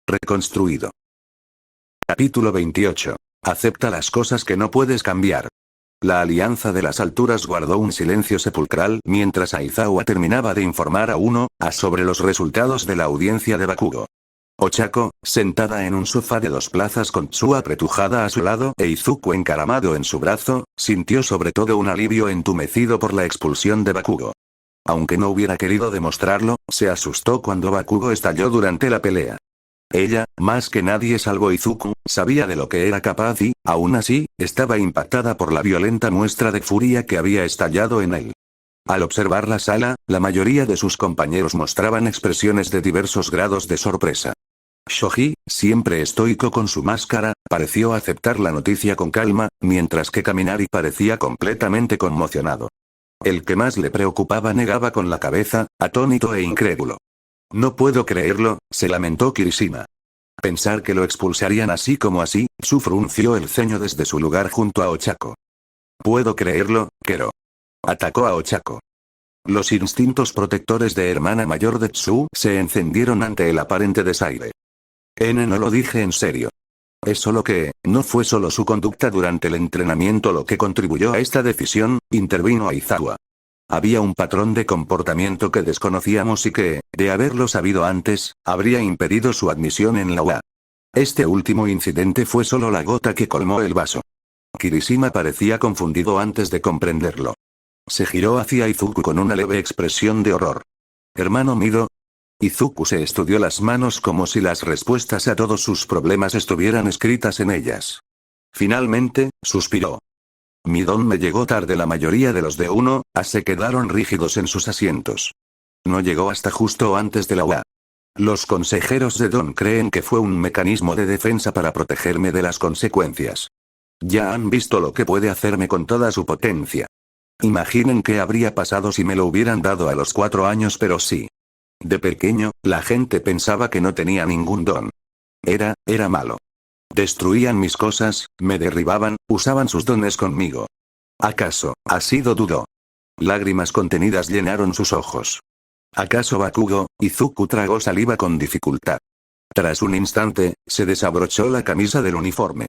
Reconstruido. Capítulo 28. Acepta las cosas que no puedes cambiar. La Alianza de las Alturas guardó un silencio sepulcral mientras Aizawa terminaba de informar a sobre los resultados de la audiencia de Bakugo. Ochako, sentada en un sofá de 2 plazas con Tsuyu apretujada a su lado e Izuku encaramado en su brazo, sintió sobre todo un alivio entumecido por la expulsión de Bakugo. Aunque no hubiera querido demostrarlo, se asustó cuando Bakugo estalló durante la pelea. Ella, más que nadie salvo Izuku, sabía de lo que era capaz y, aún así, estaba impactada por la violenta muestra de furia que había estallado en él. Al observar la sala, la mayoría de sus compañeros mostraban expresiones de diversos grados de sorpresa. Shoji, siempre estoico con su máscara, pareció aceptar la noticia con calma, mientras que Kaminari parecía completamente conmocionado. El que más le preocupaba negaba con la cabeza, atónito e incrédulo. No puedo creerlo, se lamentó Kirishima. Pensar que lo expulsarían así como así, Tsu frunció el ceño desde su lugar junto a Ochako. Puedo creerlo, Kero. Atacó a Ochako. Los instintos protectores de hermana mayor de Tsu se encendieron ante el aparente desaire. No lo dije en serio. Es solo que, no fue solo su conducta durante el entrenamiento lo que contribuyó a esta decisión, intervino Aizawa. Había un patrón de comportamiento que desconocíamos y que, de haberlo sabido antes, habría impedido su admisión en la UA. Este último incidente fue solo la gota que colmó el vaso. Kirishima parecía confundido antes de comprenderlo. Se giró hacia Izuku con una leve expresión de horror. Hermano Mido. Izuku se estudió las manos como si las respuestas a todos sus problemas estuvieran escritas en ellas. Finalmente, suspiró. Mi don me llegó tarde. La mayoría de los de se quedaron rígidos en sus asientos. No llegó hasta justo antes de la UA. Los consejeros de Don creen que fue un mecanismo de defensa para protegerme de las consecuencias. Ya han visto lo que puede hacerme con toda su potencia. Imaginen qué habría pasado si me lo hubieran dado a los 4 años, pero sí. De pequeño, la gente pensaba que no tenía ningún don. Era malo. Destruían mis cosas, me derribaban, usaban sus dones conmigo. ¿Acaso, ha sido dudó? Lágrimas contenidas llenaron sus ojos. ¿Acaso Bakugo? Izuku tragó saliva con dificultad. Tras un instante, se desabrochó la camisa del uniforme.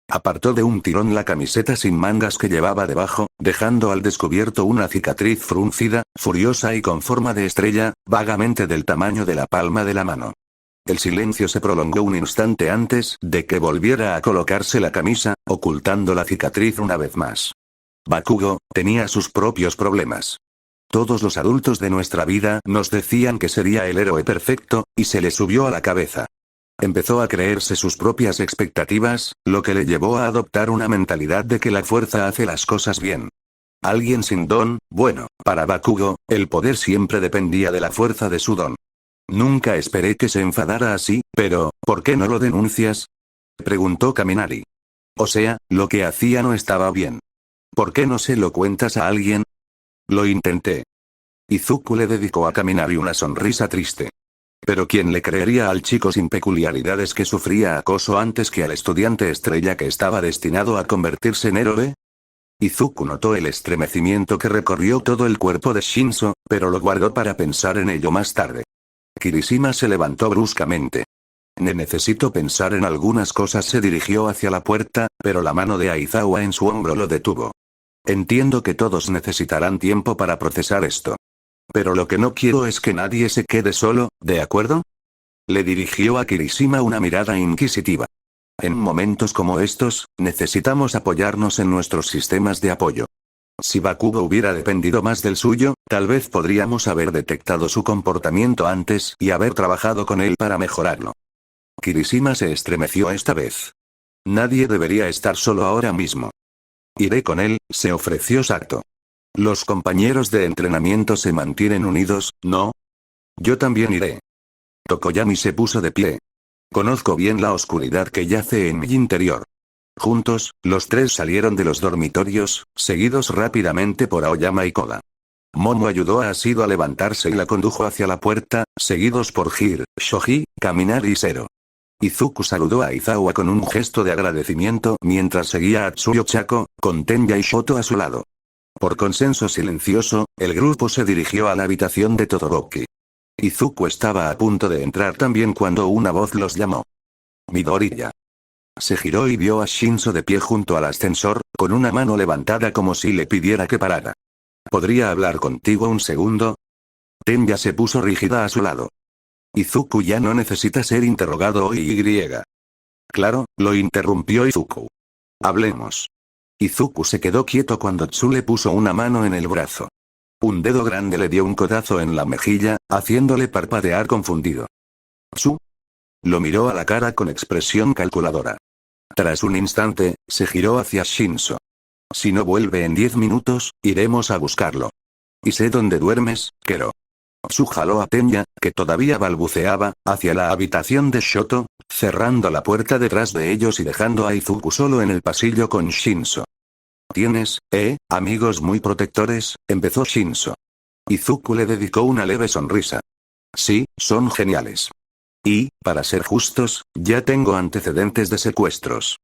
Apartó de un tirón la camiseta sin mangas que llevaba debajo, dejando al descubierto una cicatriz fruncida, furiosa y con forma de estrella, vagamente del tamaño de la palma de la mano. El silencio se prolongó un instante antes de que volviera a colocarse la camisa, ocultando la cicatriz una vez más. Bakugo tenía sus propios problemas. Todos los adultos de nuestra vida nos decían que sería el héroe perfecto, y se le subió a la cabeza. Empezó a creerse sus propias expectativas, lo que le llevó a adoptar una mentalidad de que la fuerza hace las cosas bien. Alguien sin don, bueno, para Bakugo, el poder siempre dependía de la fuerza de su don. Nunca esperé que se enfadara así, pero, ¿por qué no lo denuncias? Preguntó Kaminari. O sea, lo que hacía no estaba bien. ¿Por qué no se lo cuentas a alguien? Lo intenté. Izuku le dedicó a Kaminari una sonrisa triste. Pero ¿quién le creería al chico sin peculiaridades que sufría acoso antes que al estudiante estrella que estaba destinado a convertirse en héroe? Izuku notó el estremecimiento que recorrió todo el cuerpo de Shinzo, pero lo guardó para pensar en ello más tarde. Kirishima se levantó bruscamente. Necesito pensar en algunas cosas. Se dirigió hacia la puerta, pero la mano de Aizawa en su hombro lo detuvo. Entiendo que todos necesitarán tiempo para procesar esto. Pero lo que no quiero es que nadie se quede solo, ¿de acuerdo? Le dirigió a Kirishima una mirada inquisitiva. En momentos como estos, necesitamos apoyarnos en nuestros sistemas de apoyo. Si Bakugo hubiera dependido más del suyo, tal vez podríamos haber detectado su comportamiento antes y haber trabajado con él para mejorarlo. Kirishima se estremeció esta vez. Nadie debería estar solo ahora mismo. Iré con él, se ofreció Sato. Los compañeros de entrenamiento se mantienen unidos, ¿no? Yo también iré. Tokoyami se puso de pie. Conozco bien la oscuridad que yace en mi interior. Juntos, los 3 salieron de los dormitorios, seguidos rápidamente por Aoyama y Koga. Momo ayudó a Ashido a levantarse y la condujo hacia la puerta, seguidos por Hir, Shoji, Kaminari y Zero. Izuku saludó a Aizawa con un gesto de agradecimiento mientras seguía a Tsuyu Ochako, con Tenya y Shoto a su lado. Por consenso silencioso, el grupo se dirigió a la habitación de Todoroki. Izuku estaba a punto de entrar también cuando una voz los llamó. Midoriya. Se giró y vio a Shinso de pie junto al ascensor, con una mano levantada como si le pidiera que parara. ¿Podría hablar contigo un segundo? Tenya se puso rígida a su lado. Izuku ya no necesita ser interrogado hoy y. Claro, lo interrumpió Izuku. Hablemos. Izuku se quedó quieto cuando Tsu le puso una mano en el brazo. Un dedo grande le dio un codazo en la mejilla, haciéndole parpadear confundido. Tsu. Lo miró a la cara con expresión calculadora. Tras un instante, se giró hacia Shinso. Si no vuelve en 10 minutos, iremos a buscarlo. Y sé dónde duermes, Kero. Tsu jaló a Tenya, que todavía balbuceaba, hacia la habitación de Shoto, cerrando la puerta detrás de ellos y dejando a Izuku solo en el pasillo con Shinso. ¿Tienes, amigos muy protectores? Empezó Shinso. Izuku le dedicó una leve sonrisa. Sí, son geniales. Y, para ser justos, ya tengo antecedentes de secuestros.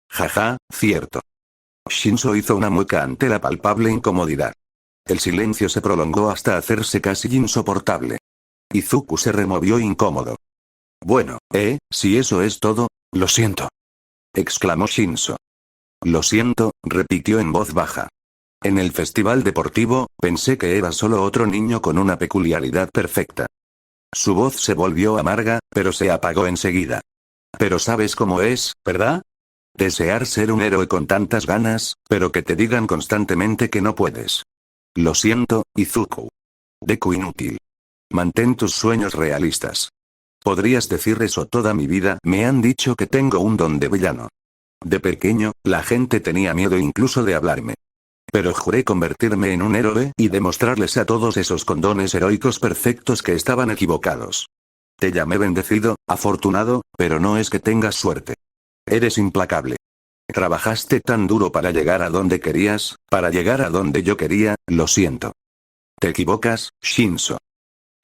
Jaja, cierto. Shinso hizo una mueca ante la palpable incomodidad. El silencio se prolongó hasta hacerse casi insoportable. Izuku se removió incómodo. Bueno, si eso es todo, lo siento. Exclamó Shinso. Lo siento, repitió en voz baja. En el festival deportivo, pensé que era solo otro niño con una peculiaridad perfecta. Su voz se volvió amarga, pero se apagó enseguida. Pero sabes cómo es, ¿verdad? Desear ser un héroe con tantas ganas, pero que te digan constantemente que no puedes. Lo siento, Izuku. Deku inútil. Mantén tus sueños realistas. Podrías decir eso toda mi vida. Me han dicho que tengo un don de villano. De pequeño, la gente tenía miedo incluso de hablarme. Pero juré convertirme en un héroe y demostrarles a todos esos condones heroicos perfectos que estaban equivocados. Te llamé bendecido, afortunado, pero no es que tengas suerte. Eres implacable. Trabajaste tan duro para llegar a donde querías, para llegar a donde yo quería, lo siento. Te equivocas, Shinso.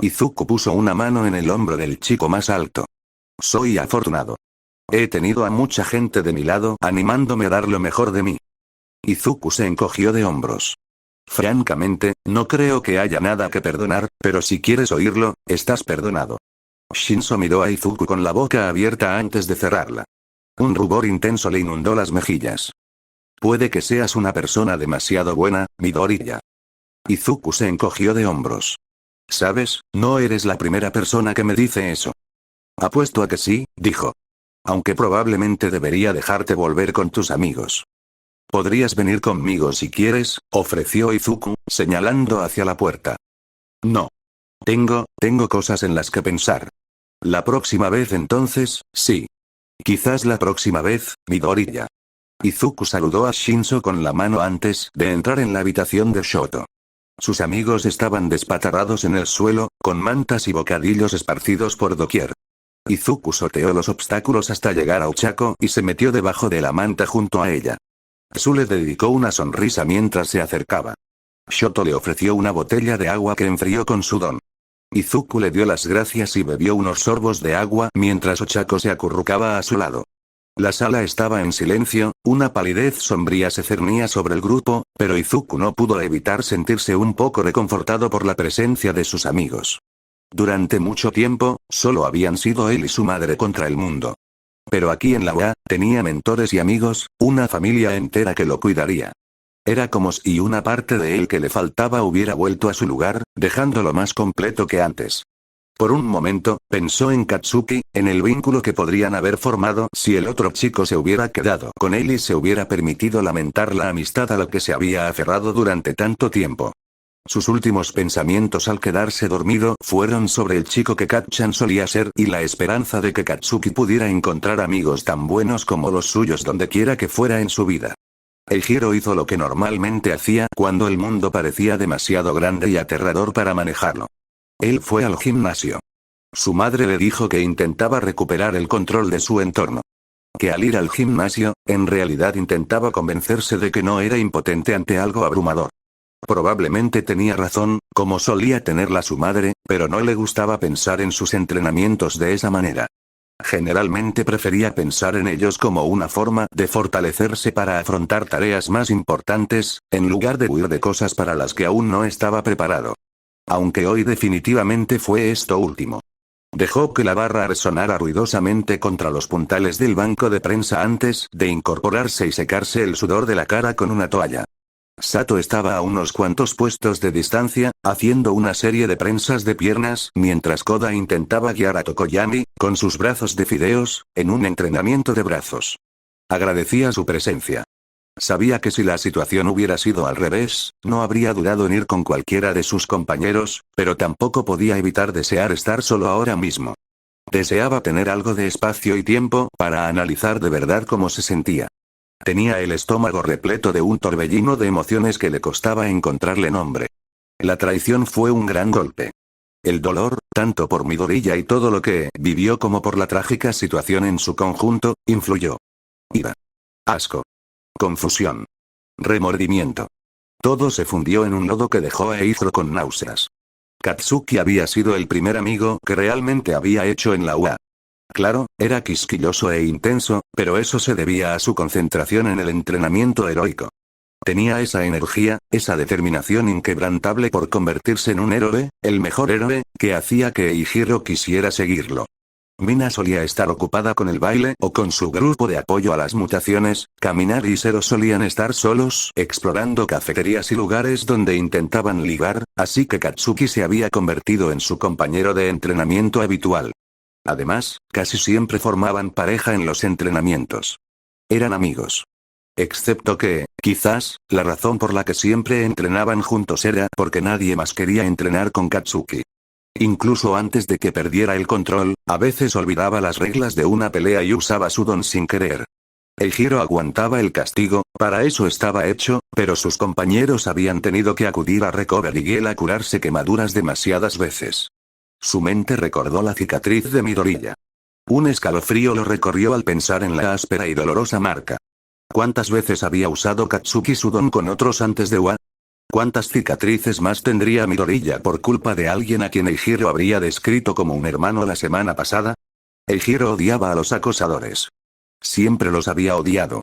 Izuku puso una mano en el hombro del chico más alto. Soy afortunado. He tenido a mucha gente de mi lado animándome a dar lo mejor de mí. Izuku se encogió de hombros. Francamente, no creo que haya nada que perdonar, pero si quieres oírlo, estás perdonado. Shinso miró a Izuku con la boca abierta antes de cerrarla. Un rubor intenso le inundó las mejillas. Puede que seas una persona demasiado buena, Midoriya. Izuku se encogió de hombros. ¿Sabes? No eres la primera persona que me dice eso. Apuesto a que sí, dijo. Aunque probablemente debería dejarte volver con tus amigos. Podrías venir conmigo si quieres, ofreció Izuku, señalando hacia la puerta. No. Tengo cosas en las que pensar. La próxima vez entonces, sí. Quizás la próxima vez, Midoriya. Izuku saludó a Shinso con la mano antes de entrar en la habitación de Shoto. Sus amigos estaban despatarrados en el suelo, con mantas y bocadillos esparcidos por doquier. Izuku sorteó los obstáculos hasta llegar a Ochako y se metió debajo de la manta junto a ella. Tsu le dedicó una sonrisa mientras se acercaba. Shoto le ofreció una botella de agua que enfrió con su don. Izuku le dio las gracias y bebió unos sorbos de agua mientras Ochako se acurrucaba a su lado. La sala estaba en silencio, una palidez sombría se cernía sobre el grupo, pero Izuku no pudo evitar sentirse un poco reconfortado por la presencia de sus amigos. Durante mucho tiempo, solo habían sido él y su madre contra el mundo. Pero aquí en la UA, tenía mentores y amigos, una familia entera que lo cuidaría. Era como si una parte de él que le faltaba hubiera vuelto a su lugar, dejándolo más completo que antes. Por un momento, pensó en Katsuki, en el vínculo que podrían haber formado si el otro chico se hubiera quedado con él y se hubiera permitido lamentar la amistad a la que se había aferrado durante tanto tiempo. Sus últimos pensamientos al quedarse dormido fueron sobre el chico que Katchan solía ser y la esperanza de que Katsuki pudiera encontrar amigos tan buenos como los suyos donde quiera que fuera en su vida. Eijiro hizo lo que normalmente hacía cuando el mundo parecía demasiado grande y aterrador para manejarlo. Él fue al gimnasio. Su madre le dijo que intentaba recuperar el control de su entorno. Que al ir al gimnasio, en realidad intentaba convencerse de que no era impotente ante algo abrumador. Probablemente tenía razón, como solía tenerla su madre, pero no le gustaba pensar en sus entrenamientos de esa manera. Generalmente prefería pensar en ellos como una forma de fortalecerse para afrontar tareas más importantes, en lugar de huir de cosas para las que aún no estaba preparado. aunque hoy definitivamente fue esto último. Dejó que la barra resonara ruidosamente contra los puntales del banco de prensa antes de incorporarse y secarse el sudor de la cara con una toalla. Sato estaba a unos cuantos puestos de distancia, haciendo una serie de prensas de piernas, mientras Koda intentaba guiar a Tokoyami, con sus brazos de fideos, en un entrenamiento de brazos. Agradecía su presencia. Sabía que si la situación hubiera sido al revés, no habría dudado en ir con cualquiera de sus compañeros, pero tampoco podía evitar desear estar solo ahora mismo. Deseaba tener algo de espacio y tiempo para analizar de verdad cómo se sentía. Tenía el estómago repleto de un torbellino de emociones que le costaba encontrarle nombre. La traición fue un gran golpe. El dolor, tanto por Midoriya y todo lo que vivió como por la trágica situación en su conjunto, influyó. Ira. Asco. Confusión. Remordimiento. Todo se fundió en un nodo que dejó a Eizro con náuseas. Katsuki había sido el primer amigo que realmente había hecho en la UA. Claro, era quisquilloso e intenso, pero eso se debía a su concentración en el entrenamiento heroico. Tenía esa energía, esa determinación inquebrantable por convertirse en un héroe, el mejor héroe, que hacía que Eijiro quisiera seguirlo. Mina solía estar ocupada con el baile o con su grupo de apoyo a las mutaciones, Caminar y Zero solían estar solos, explorando cafeterías y lugares donde intentaban ligar, así que Katsuki se había convertido en su compañero de entrenamiento habitual. Además, casi siempre formaban pareja en los entrenamientos. Eran amigos. Excepto que, quizás, la razón por la que siempre entrenaban juntos era porque nadie más quería entrenar con Katsuki. Incluso antes de que perdiera el control, a veces olvidaba las reglas de una pelea y usaba su don sin querer. Eijiro aguantaba el castigo, para eso estaba hecho, pero sus compañeros habían tenido que acudir a Recovery Gel a curarse quemaduras demasiadas veces. Su mente recordó la cicatriz de Midoriya. Un escalofrío lo recorrió al pensar en la áspera y dolorosa marca. ¿Cuántas veces había usado Katsuki su don con otros antes de UA? ¿Cuántas cicatrices más tendría Midoriya por culpa de alguien a quien Eijiro habría descrito como un hermano la semana pasada? Eijiro odiaba a los acosadores. Siempre los había odiado.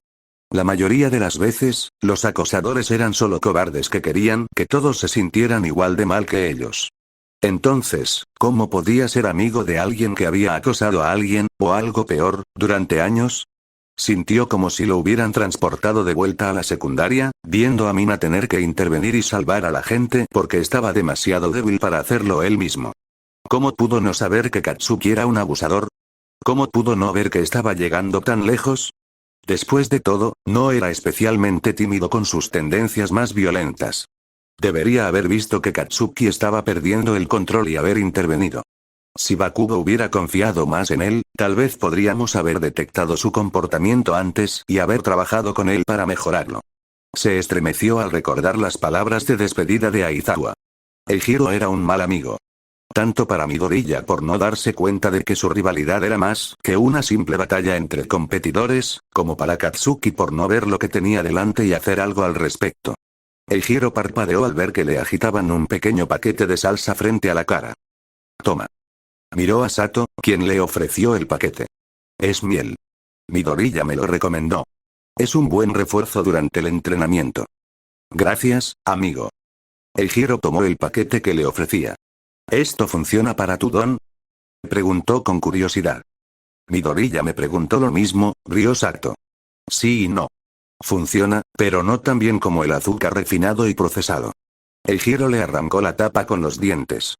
La mayoría de las veces, los acosadores eran solo cobardes que querían que todos se sintieran igual de mal que ellos. Entonces, ¿cómo podía ser amigo de alguien que había acosado a alguien, o algo peor, durante años? Sintió como si lo hubieran transportado de vuelta a la secundaria, viendo a Mina tener que intervenir y salvar a la gente porque estaba demasiado débil para hacerlo él mismo. ¿Cómo pudo no saber que Katsuki era un abusador? ¿Cómo pudo no ver que estaba llegando tan lejos? Después de todo, no era especialmente tímido con sus tendencias más violentas. Debería haber visto que Katsuki estaba perdiendo el control y haber intervenido. Si Bakugo hubiera confiado más en él, tal vez podríamos haber detectado su comportamiento antes y haber trabajado con él para mejorarlo. Se estremeció al recordar las palabras de despedida de Aizawa. Eijiro era un mal amigo. Tanto para Midoriya por no darse cuenta de que su rivalidad era más que una simple batalla entre competidores, como para Katsuki por no ver lo que tenía delante y hacer algo al respecto. Eijiro parpadeó al ver que le agitaban un pequeño paquete de salsa frente a la cara. Toma. Miró a Sato, quien le ofreció el paquete. Es miel. Midoriya me lo recomendó. Es un buen refuerzo durante el entrenamiento. Gracias, amigo. Eijiro tomó el paquete que le ofrecía. ¿Esto funciona para tu don? Preguntó con curiosidad. Midoriya me preguntó lo mismo, rió Sato. Sí y no. Funciona, pero no tan bien como el azúcar refinado y procesado. Eijiro le arrancó la tapa con los dientes.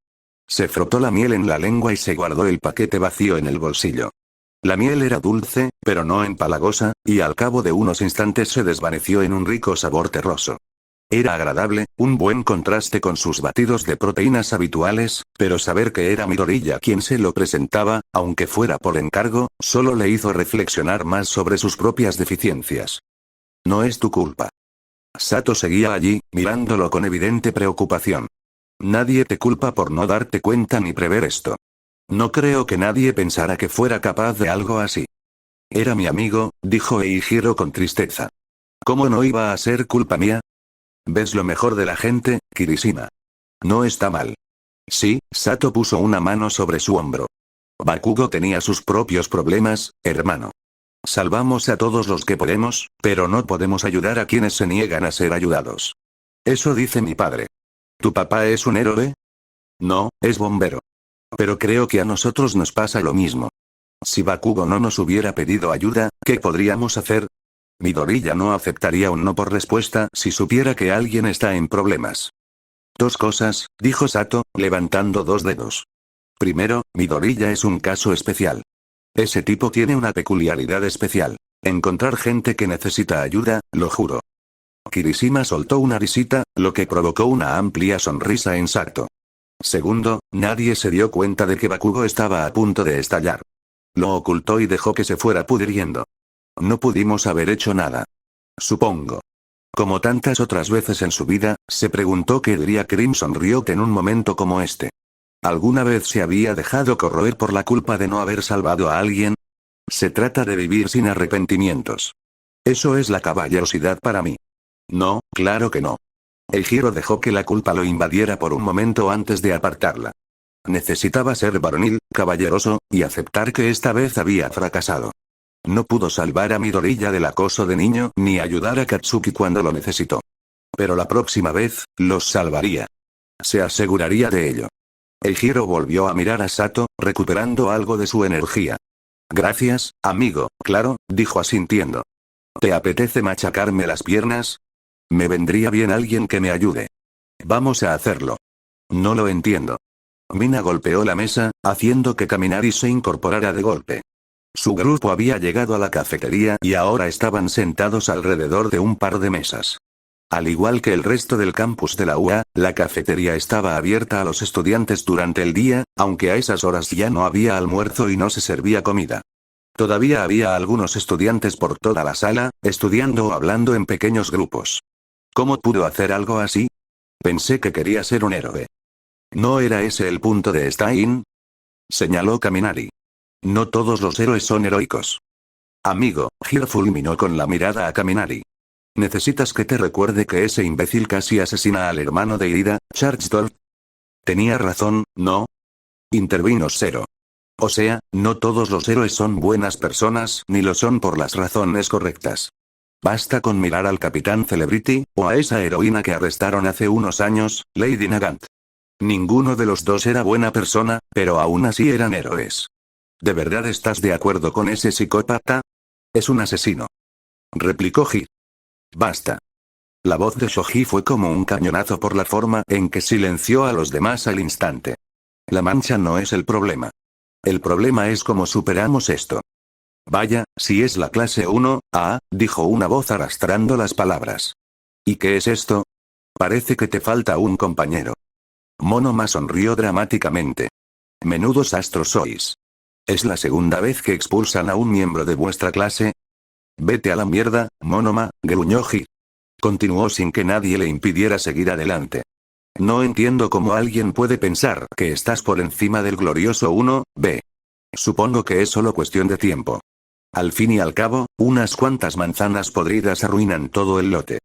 Se frotó la miel en la lengua y se guardó el paquete vacío en el bolsillo. La miel era dulce, pero no empalagosa, y al cabo de unos instantes se desvaneció en un rico sabor terroso. Era agradable, un buen contraste con sus batidos de proteínas habituales, pero saber que era Midoriya quien se lo presentaba, aunque fuera por encargo, solo le hizo reflexionar más sobre sus propias deficiencias. No es tu culpa. Sato seguía allí, mirándolo con evidente preocupación. Nadie te culpa por no darte cuenta ni prever esto. No creo que nadie pensara que fuera capaz de algo así. Era mi amigo, dijo Eijiro con tristeza. ¿Cómo no iba a ser culpa mía? ¿Ves lo mejor de la gente, Kirishima? No está mal. Sí, Sato puso una mano sobre su hombro. Bakugo tenía sus propios problemas, hermano. Salvamos a todos los que podemos, pero no podemos ayudar a quienes se niegan a ser ayudados. Eso dice mi padre. ¿Tu papá es un héroe? No, es bombero. Pero creo que a nosotros nos pasa lo mismo. Si Bakugo no nos hubiera pedido ayuda, ¿qué podríamos hacer? Midoriya no aceptaría un no por respuesta si supiera que alguien está en problemas. Dos cosas, dijo Sato, levantando dos dedos. Primero, Midoriya es un caso especial. Ese tipo tiene una peculiaridad especial. Encontrar gente que necesita ayuda, lo juro. Kirishima soltó una risita, lo que provocó una amplia sonrisa en Sato. Segundo, nadie se dio cuenta de que Bakugo estaba a punto de estallar. Lo ocultó y dejó que se fuera pudriendo. No pudimos haber hecho nada. Supongo. Como tantas otras veces en su vida, se preguntó qué diría Crimson Riot en un momento como este. ¿Alguna vez se había dejado corroer por la culpa de no haber salvado a alguien? Se trata de vivir sin arrepentimientos. Eso es la caballerosidad para mí. No, claro que no. Eijiro dejó que la culpa lo invadiera por un momento antes de apartarla. Necesitaba ser varonil, caballeroso, y aceptar que esta vez había fracasado. No pudo salvar a Midoriya del acoso de niño ni ayudar a Katsuki cuando lo necesitó. Pero la próxima vez, los salvaría. Se aseguraría de ello. Eijiro volvió a mirar a Sato, recuperando algo de su energía. Gracias, amigo, claro, dijo asintiendo. ¿Te apetece machacarme las piernas? Me vendría bien alguien que me ayude. Vamos a hacerlo. No lo entiendo. Mina golpeó la mesa, haciendo que Kaminari se incorporara de golpe. Su grupo había llegado a la cafetería y ahora estaban sentados alrededor de un par de mesas. Al igual que el resto del campus de la UA, la cafetería estaba abierta a los estudiantes durante el día, aunque a esas horas ya no había almuerzo y no se servía comida. Todavía había algunos estudiantes por toda la sala, estudiando o hablando en pequeños grupos. ¿Cómo pudo hacer algo así? Pensé que quería ser un héroe. ¿No era ese el punto de Stein? Señaló Kaminari. No todos los héroes son heroicos. Amigo, Hiro fulminó con la mirada a Kaminari. ¿Necesitas que te recuerde que ese imbécil casi asesina al hermano de Ida, Chargedolf? Tenía razón, ¿no? Intervino Zero. O sea, no todos los héroes son buenas personas ni lo son por las razones correctas. Basta con mirar al Capitán Celebrity, o a esa heroína que arrestaron hace unos años, Lady Nagant. Ninguno de los dos era buena persona, pero aún así eran héroes. ¿De verdad estás de acuerdo con ese psicópata? Es un asesino. Replicó Hi. Basta. La voz de Shoji fue como un cañonazo por la forma en que silenció a los demás al instante. La mancha no es el problema. El problema es cómo superamos esto. Vaya, si es la clase 1A, dijo una voz arrastrando las palabras. ¿Y qué es esto? Parece que te falta un compañero. Monoma sonrió dramáticamente. Menudos astros sois. ¿Es la segunda vez que expulsan a un miembro de vuestra clase? Vete a la mierda, Monoma, gruñó Hi. Continuó sin que nadie le impidiera seguir adelante. No entiendo cómo alguien puede pensar que estás por encima del glorioso 1B. Supongo que es solo cuestión de tiempo. Al fin y al cabo, unas cuantas manzanas podridas arruinan todo el lote.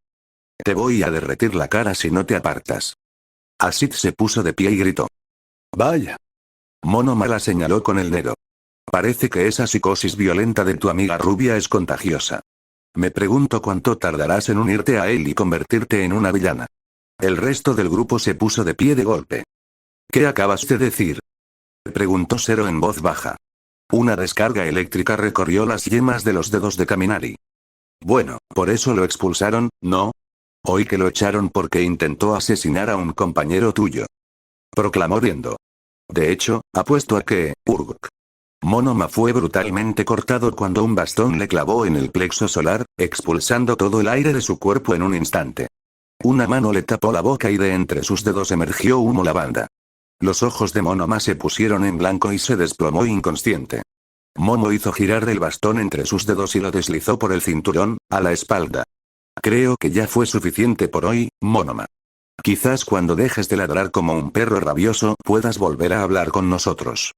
Te voy a derretir la cara si no te apartas. Asid se puso de pie y gritó. Vaya. Monoma la señaló con el dedo. Parece que esa psicosis violenta de tu amiga rubia es contagiosa. Me pregunto cuánto tardarás en unirte a él y convertirte en una villana. El resto del grupo se puso de pie de golpe. ¿Qué acabas de decir? Preguntó Zero en voz baja. Una descarga eléctrica recorrió las yemas de los dedos de Kaminari. Bueno, por eso lo expulsaron, ¿no? Oí que lo echaron porque intentó asesinar a un compañero tuyo. Proclamó riendo. De hecho, apuesto a que, Urgok. Monoma fue brutalmente cortado cuando un bastón le clavó en el plexo solar, expulsando todo el aire de su cuerpo en un instante. Una mano le tapó la boca y de entre sus dedos emergió humo lavanda. Los ojos de Monoma se pusieron en blanco y se desplomó inconsciente. Momo hizo girar el bastón entre sus dedos y lo deslizó por el cinturón, a la espalda. Creo que ya fue suficiente por hoy, Monoma. Quizás cuando dejes de ladrar como un perro rabioso puedas volver a hablar con nosotros.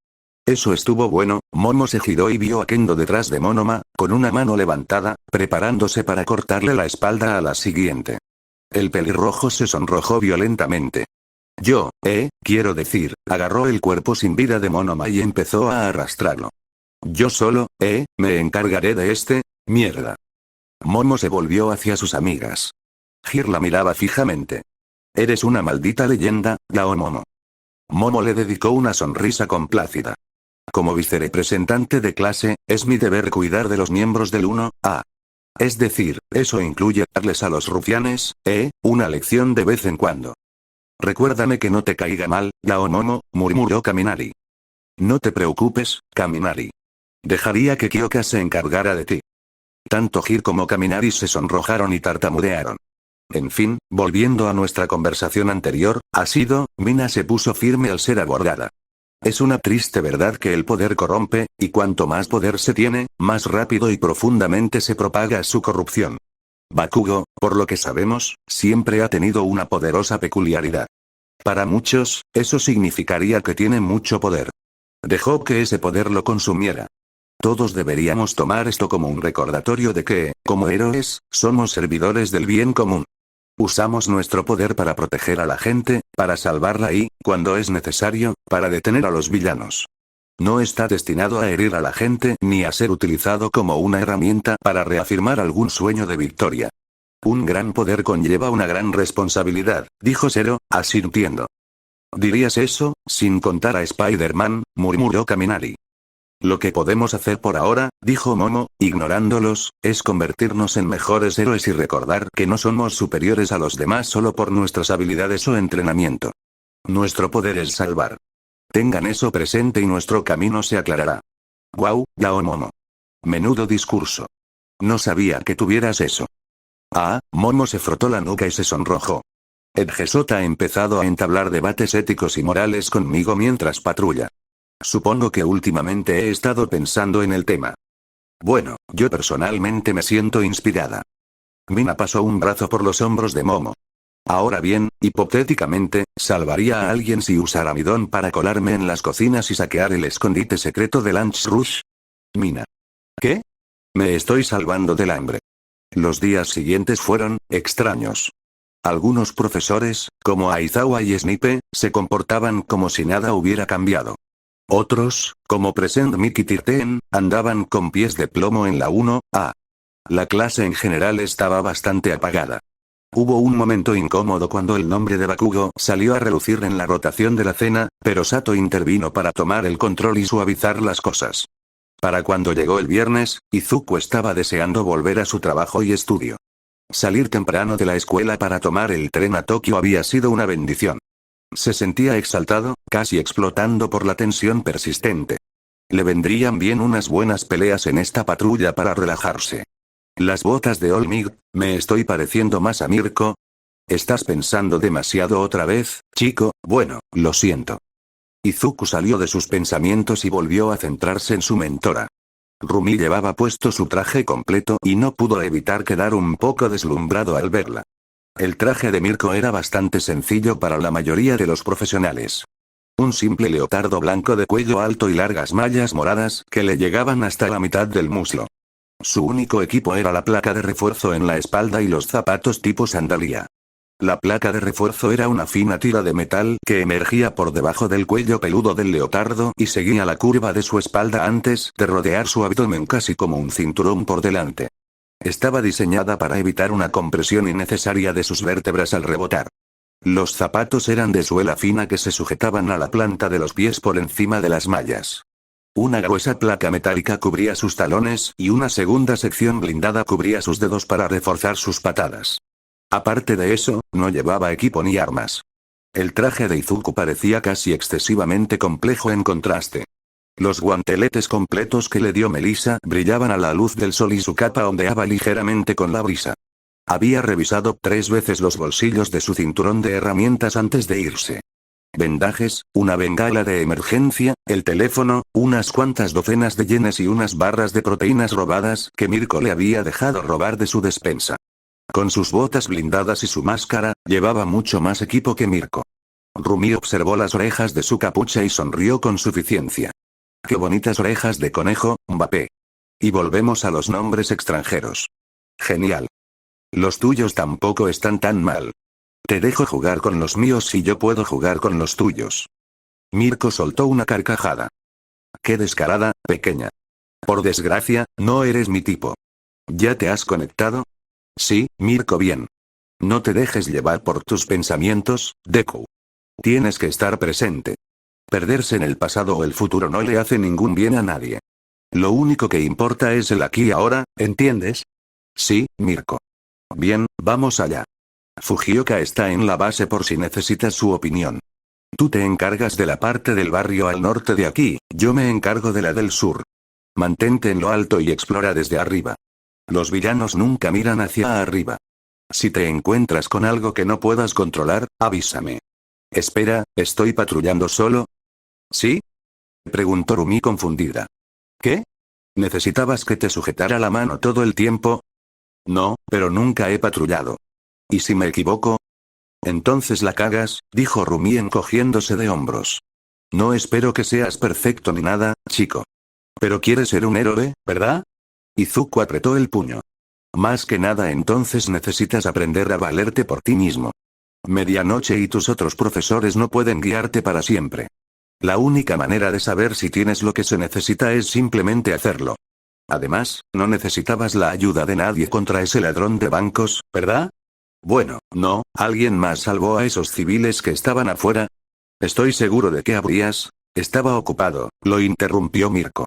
Eso estuvo bueno. Momo se giró y vio a Kendo detrás de Monoma, con una mano levantada, preparándose para cortarle la espalda a la siguiente. El pelirrojo se sonrojó violentamente. Quiero decir, agarró el cuerpo sin vida de Monoma y empezó a arrastrarlo. Yo solo, me encargaré de mierda. Momo se volvió hacia sus amigas. Hir la miraba fijamente. Eres una maldita leyenda, Gao Momo. Momo le dedicó una sonrisa complácida. Como vicerepresentante de clase, es mi deber cuidar de los miembros del 1A. Es decir, eso incluye darles a los rufianes, una lección de vez en cuando. Recuérdame que no te caiga mal, Lao Momo, murmuró Kaminari. No te preocupes, Kaminari. Dejaría que Kyoka se encargara de ti. Tanto Hir como Kaminari se sonrojaron y tartamudearon. En fin, volviendo a nuestra conversación anterior, Mina se puso firme al ser abordada. Es una triste verdad que el poder corrompe, y cuanto más poder se tiene, más rápido y profundamente se propaga su corrupción. Bakugo, por lo que sabemos, siempre ha tenido una poderosa peculiaridad. Para muchos, eso significaría que tiene mucho poder. Dejó que ese poder lo consumiera. Todos deberíamos tomar esto como un recordatorio de que, como héroes, somos servidores del bien común. Usamos nuestro poder para proteger a la gente, para salvarla y, cuando es necesario, para detener a los villanos. No está destinado a herir a la gente ni a ser utilizado como una herramienta para reafirmar algún sueño de victoria. Un gran poder conlleva una gran responsabilidad, dijo Zero, asintiendo. ¿Dirías eso, sin contar a Spider-Man?, murmuró Kaminari. Lo que podemos hacer por ahora, dijo Momo, ignorándolos, es convertirnos en mejores héroes y recordar que no somos superiores a los demás solo por nuestras habilidades o entrenamiento. Nuestro poder es salvar. Tengan eso presente y nuestro camino se aclarará. Guau, Lao Momo. Menudo discurso. No sabía que tuvieras eso. Momo se frotó la nuca y se sonrojó. Edgesota ha empezado a entablar debates éticos y morales conmigo mientras patrulla. Supongo que últimamente he estado pensando en el tema. Bueno, yo personalmente me siento inspirada. Mina pasó un brazo por los hombros de Momo. Ahora bien, hipotéticamente, ¿salvaría a alguien si usara mi don para colarme en las cocinas y saquear el escondite secreto de Lunch Rush? Mina. ¿Qué? Me estoy salvando del hambre. Los días siguientes fueron extraños. Algunos profesores, como Aizawa y Snipe, se comportaban como si nada hubiera cambiado. Otros, como Present Mickey Tirten, andaban con pies de plomo en la 1A. La clase en general estaba bastante apagada. Hubo un momento incómodo cuando el nombre de Bakugo salió a relucir en la rotación de la cena, pero Sato intervino para tomar el control y suavizar las cosas. Para cuando llegó el viernes, Izuku estaba deseando volver a su trabajo y estudio. Salir temprano de la escuela para tomar el tren a Tokio había sido una bendición. Se sentía exaltado, casi explotando por la tensión persistente. Le vendrían bien unas buenas peleas en esta patrulla para relajarse. Las botas de All Might, ¿me estoy pareciendo más a Mirko? ¿Estás pensando demasiado otra vez, chico? Bueno, lo siento. Izuku salió de sus pensamientos y volvió a centrarse en su mentora. Rumi llevaba puesto su traje completo y no pudo evitar quedar un poco deslumbrado al verla. El traje de Mirko era bastante sencillo para la mayoría de los profesionales. Un simple leotardo blanco de cuello alto y largas mallas moradas que le llegaban hasta la mitad del muslo. Su único equipo era la placa de refuerzo en la espalda y los zapatos tipo sandalias. La placa de refuerzo era una fina tira de metal que emergía por debajo del cuello peludo del leotardo y seguía la curva de su espalda antes de rodear su abdomen casi como un cinturón por delante. Estaba diseñada para evitar una compresión innecesaria de sus vértebras al rebotar. Los zapatos eran de suela fina que se sujetaban a la planta de los pies por encima de las mallas. Una gruesa placa metálica cubría sus talones y una segunda sección blindada cubría sus dedos para reforzar sus patadas. Aparte de eso, no llevaba equipo ni armas. El traje de Izuku parecía casi excesivamente complejo en contraste. Los guanteletes completos que le dio Melissa brillaban a la luz del sol y su capa ondeaba ligeramente con la brisa. Había revisado 3 veces los bolsillos de su cinturón de herramientas antes de irse. Vendajes, una bengala de emergencia, el teléfono, unas cuantas docenas de yenes y unas barras de proteínas robadas que Mirko le había dejado robar de su despensa. Con sus botas blindadas y su máscara, llevaba mucho más equipo que Mirko. Rumi observó las orejas de su capucha y sonrió con suficiencia. ¡Qué bonitas orejas de conejo, Mbappé! Y volvemos a los nombres extranjeros. Genial. Los tuyos tampoco están tan mal. Te dejo jugar con los míos si yo puedo jugar con los tuyos. Mirko soltó una carcajada. ¡Qué descarada, pequeña! Por desgracia, no eres mi tipo. ¿Ya te has conectado? Sí, Mirko, bien. No te dejes llevar por tus pensamientos, Deku. Tienes que estar presente. Perderse en el pasado o el futuro no le hace ningún bien a nadie. Lo único que importa es el aquí y ahora, ¿entiendes? Sí, Mirko. Bien, vamos allá. Fujioka está en la base por si necesitas su opinión. Tú te encargas de la parte del barrio al norte de aquí, yo me encargo de la del sur. Mantente en lo alto y explora desde arriba. Los villanos nunca miran hacia arriba. Si te encuentras con algo que no puedas controlar, avísame. Espera, ¿estoy patrullando solo? ¿Sí? Preguntó Rumi confundida. ¿Qué? ¿Necesitabas que te sujetara la mano todo el tiempo? No, pero nunca he patrullado. ¿Y si me equivoco? Entonces la cagas, dijo Rumi encogiéndose de hombros. No espero que seas perfecto ni nada, chico. Pero quieres ser un héroe, ¿verdad? Izuku apretó el puño. Más que nada entonces necesitas aprender a valerte por ti mismo. Medianoche y tus otros profesores no pueden guiarte para siempre. La única manera de saber si tienes lo que se necesita es simplemente hacerlo. Además, no necesitabas la ayuda de nadie contra ese ladrón de bancos, ¿verdad? Bueno, no, ¿alguien más salvó a esos civiles que estaban afuera? Estoy seguro de que habrías. Estaba ocupado, lo interrumpió Mirko.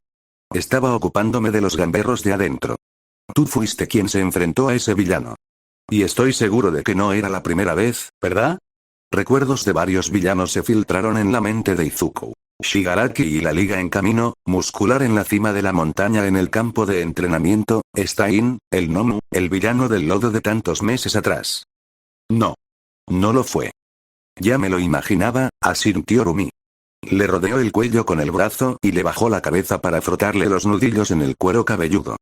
Estaba ocupándome de los gamberros de adentro. Tú fuiste quien se enfrentó a ese villano. Y estoy seguro de que no era la primera vez, ¿verdad? Recuerdos de varios villanos se filtraron en la mente de Izuku. Shigaraki y la liga en camino, muscular en la cima de la montaña en el campo de entrenamiento, Stein, el Nomu, el villano del lodo de tantos meses atrás. No. No lo fue. Ya me lo imaginaba, asintió Rumi. Le rodeó el cuello con el brazo y le bajó la cabeza para frotarle los nudillos en el cuero cabelludo.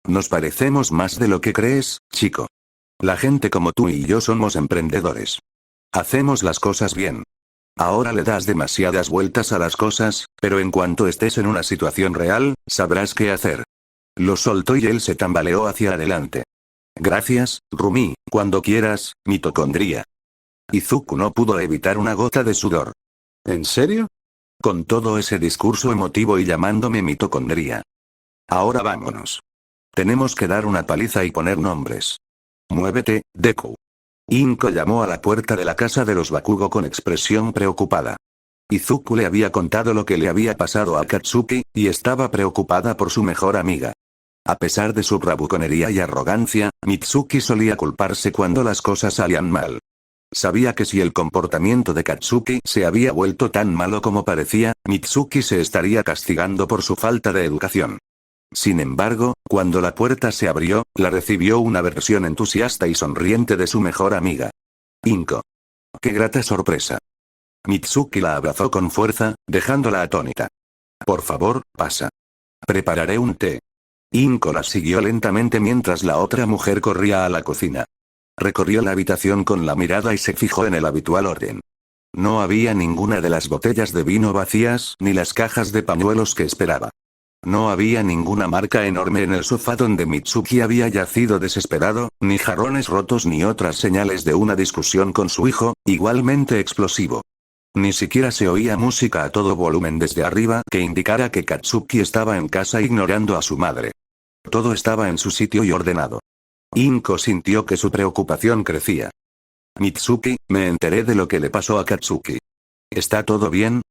Nos parecemos más de lo que crees, chico. La gente como tú y yo somos emprendedores. Hacemos las cosas bien. Ahora le das demasiadas vueltas a las cosas, pero en cuanto estés en una situación real, sabrás qué hacer. Lo soltó y él se tambaleó hacia adelante. Gracias, Rumi, cuando quieras, mitocondría. Izuku no pudo evitar una gota de sudor. ¿En serio? Con todo ese discurso emotivo y llamándome mitocondría. Ahora vámonos. Tenemos que dar una paliza y poner nombres. Muévete, Deku. Inko llamó a la puerta de la casa de los Bakugo con expresión preocupada. Izuku le había contado lo que le había pasado a Katsuki, y estaba preocupada por su mejor amiga. A pesar de su bravuconería y arrogancia, Mitsuki solía culparse cuando las cosas salían mal. Sabía que si el comportamiento de Katsuki se había vuelto tan malo como parecía, Mitsuki se estaría castigando por su falta de educación. Sin embargo, cuando la puerta se abrió, la recibió una versión entusiasta y sonriente de su mejor amiga. Inko. ¡Qué grata sorpresa! Mitsuki la abrazó con fuerza, dejándola atónita. Por favor, pasa. Prepararé un té. Inko la siguió lentamente mientras la otra mujer corría a la cocina. Recorrió la habitación con la mirada y se fijó en el habitual orden. No había ninguna de las botellas de vino vacías ni las cajas de pañuelos que esperaba. No había ninguna marca enorme en el sofá donde Mitsuki había yacido desesperado, ni jarrones rotos ni otras señales de una discusión con su hijo, igualmente explosivo. Ni siquiera se oía música a todo volumen desde arriba que indicara que Katsuki estaba en casa ignorando a su madre. Todo estaba en su sitio y ordenado. Inko sintió que su preocupación crecía. Mitsuki, me enteré de lo que le pasó a Katsuki. ¿Está todo bien?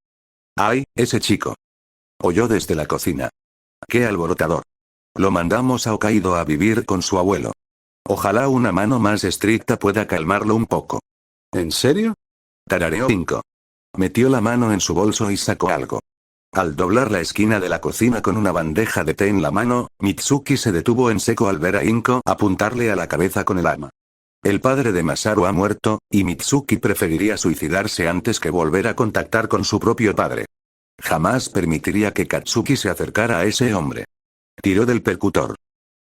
¡Ay, ese chico! Oyó desde la cocina. ¡Qué alborotador! Lo mandamos a Hokkaido a vivir con su abuelo. Ojalá una mano más estricta pueda calmarlo un poco. ¿En serio? Tarareó Inko. Metió la mano en su bolso y sacó algo. Al doblar la esquina de la cocina con una bandeja de té en la mano, Mitsuki se detuvo en seco al ver a Inko apuntarle a la cabeza con el arma. El padre de Masaru ha muerto, y Mitsuki preferiría suicidarse antes que volver a contactar con su propio padre. Jamás permitiría que Katsuki se acercara a ese hombre. Tiró del percutor.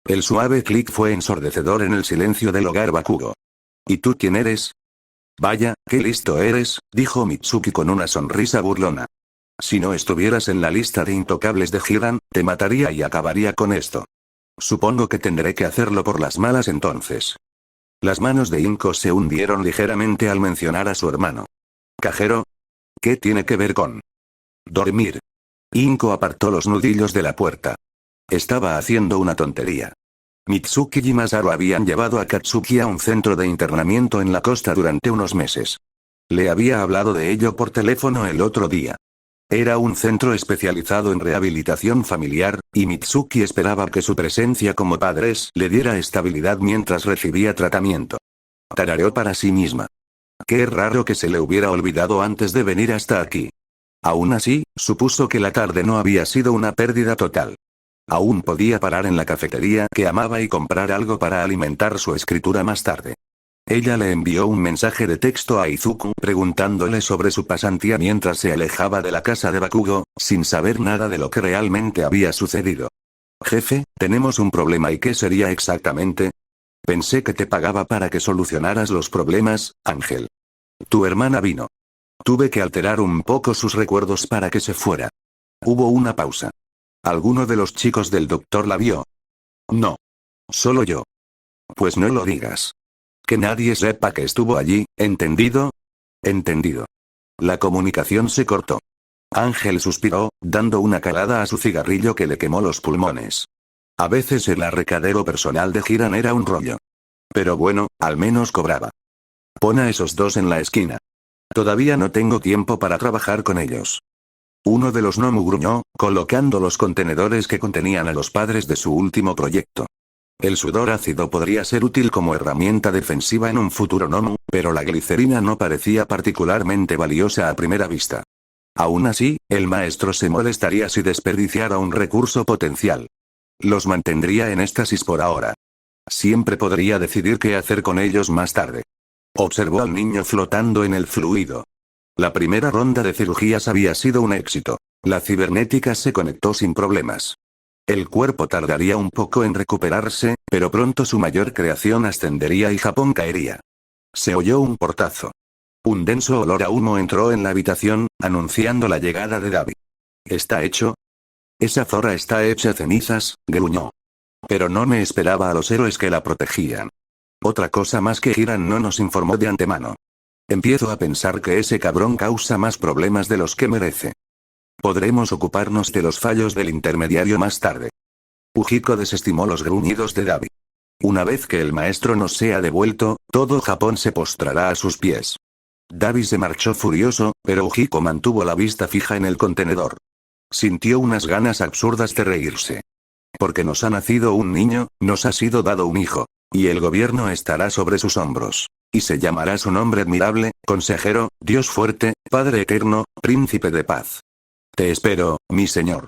El suave clic fue ensordecedor en el silencio del hogar Bakugo. ¿Y tú quién eres? Vaya, qué listo eres, dijo Mitsuki con una sonrisa burlona. Si no estuvieras en la lista de intocables de Hiran, te mataría y acabaría con esto. Supongo que tendré que hacerlo por las malas entonces. Las manos de Inko se hundieron ligeramente al mencionar a su hermano. ¿Cajero? ¿Qué tiene que ver con dormir? Inko apartó los nudillos de la puerta. Estaba haciendo una tontería. Mitsuki y Masaru habían llevado a Katsuki a un centro de internamiento en la costa durante unos meses. Le había hablado de ello por teléfono el otro día. Era un centro especializado en rehabilitación familiar, y Mitsuki esperaba que su presencia como padres le diera estabilidad mientras recibía tratamiento. Tarareó para sí misma. Qué raro que se le hubiera olvidado antes de venir hasta aquí. Aún así, supuso que la tarde no había sido una pérdida total. Aún podía parar en la cafetería que amaba y comprar algo para alimentar su escritura más tarde. Ella le envió un mensaje de texto a Izuku preguntándole sobre su pasantía mientras se alejaba de la casa de Bakugo, sin saber nada de lo que realmente había sucedido. Jefe, tenemos un problema. ¿Y qué sería exactamente? Pensé que te pagaba para que solucionaras los problemas, Ángel. Tu hermana vino. Tuve que alterar un poco sus recuerdos para que se fuera. Hubo una pausa. ¿Alguno de los chicos del doctor la vio? No. Solo yo. Pues no lo digas. Que nadie sepa que estuvo allí, ¿entendido? Entendido. La comunicación se cortó. Ángel suspiró, dando una calada a su cigarrillo que le quemó los pulmones. A veces el arrecadero personal de Hiran era un rollo. Pero bueno, al menos cobraba. Pon a esos dos en la esquina. Todavía no tengo tiempo para trabajar con ellos. Uno de los Nomu gruñó, colocando los contenedores que contenían a los padres de su último proyecto. El sudor ácido podría ser útil como herramienta defensiva en un futuro Nomu, pero la glicerina no parecía particularmente valiosa a primera vista. Aún así, el maestro se molestaría si desperdiciara un recurso potencial. Los mantendría en éxtasis por ahora. Siempre podría decidir qué hacer con ellos más tarde. Observó al niño flotando en el fluido. La primera ronda de cirugías había sido un éxito. La cibernética se conectó sin problemas. El cuerpo tardaría un poco en recuperarse, pero pronto su mayor creación ascendería y Japón caería. Se oyó un portazo. Un denso olor a humo entró en la habitación, anunciando la llegada de Davi. ¿Está hecho? Esa zorra está hecha cenizas, gruñó. Pero no me esperaba a los héroes que la protegían. Otra cosa más que Hiran no nos informó de antemano. Empiezo a pensar que ese cabrón causa más problemas de los que merece. Podremos ocuparnos de los fallos del intermediario más tarde. Ujiko desestimó los gruñidos de Davi. Una vez que el maestro nos sea devuelto, todo Japón se postrará a sus pies. Davi se marchó furioso, pero Ujiko mantuvo la vista fija en el contenedor. Sintió unas ganas absurdas de reírse. Porque nos ha nacido un niño, nos ha sido dado un hijo. Y el gobierno estará sobre sus hombros. Y se llamará su nombre admirable, consejero, Dios fuerte, Padre eterno, príncipe de paz. Te espero, mi señor.